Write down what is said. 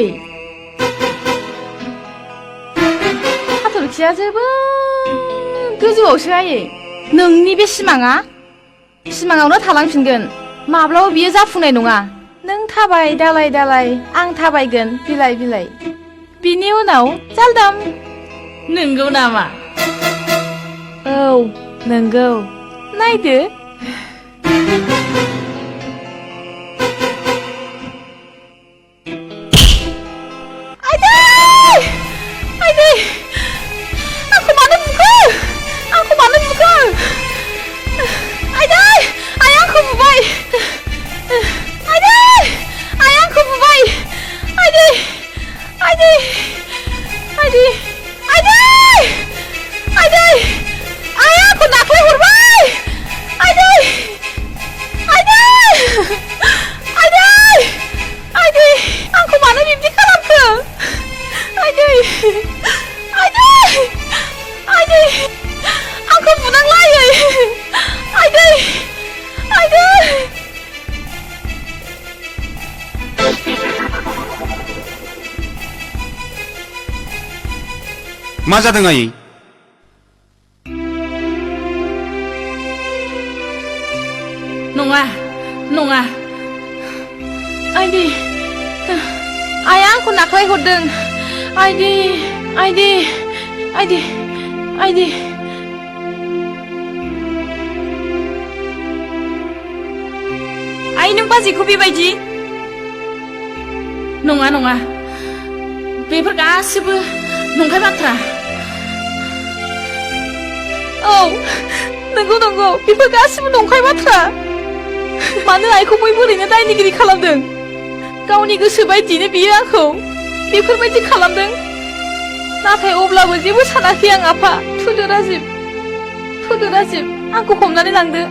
आयै हाथरखिया जोबोद गोजौआवसो आयै नोंनि बे सिमाङावनो थालांफिनगोन माब्लाबा बियो जाफुंनाय नङा नों थाबाय दालाय दालाय आं थाबायगोन बिलाइ बिलाइ बिनि उनाव जालदाम नंगौ नामा औ नंगौ नायदो आइदै आंखौ मानो बुखो आइदै आइ आंखौ बुबाय आइदै आइ आंखौ बुबाय आइदै आइदै आइदै आइदै आइदै आइ आंखौ नाख्लाय हरबाय आइदै आइदै आइदै आइदै आंखौ मानो बिब्दि खालामखो आइदै आइदै आइदै आंखौ बुनांला आयै आइदै आइदै मा जादों आयै नङा आइदै आइया आंखौ नाख्लाय हरदों आइदै आइदै आइदै आइदै आइ नों बाजैखौ बेबायदि नङा बेफोर गासिबो नंखाय बाथ्रा औ नंगौ बेफोर गासिबो नंखाय बाथ्रा मानो आइखौ बयबो ओरैनो दायनिगिरि खालामदों गावनि गोसो बायदियैनो बियो आंखौ बेफोरबायदि खालामदों नाथाय अब्लाबो जेबो सानाखै आं आफा थुदो राजिब आंखौ हमनानै लांदो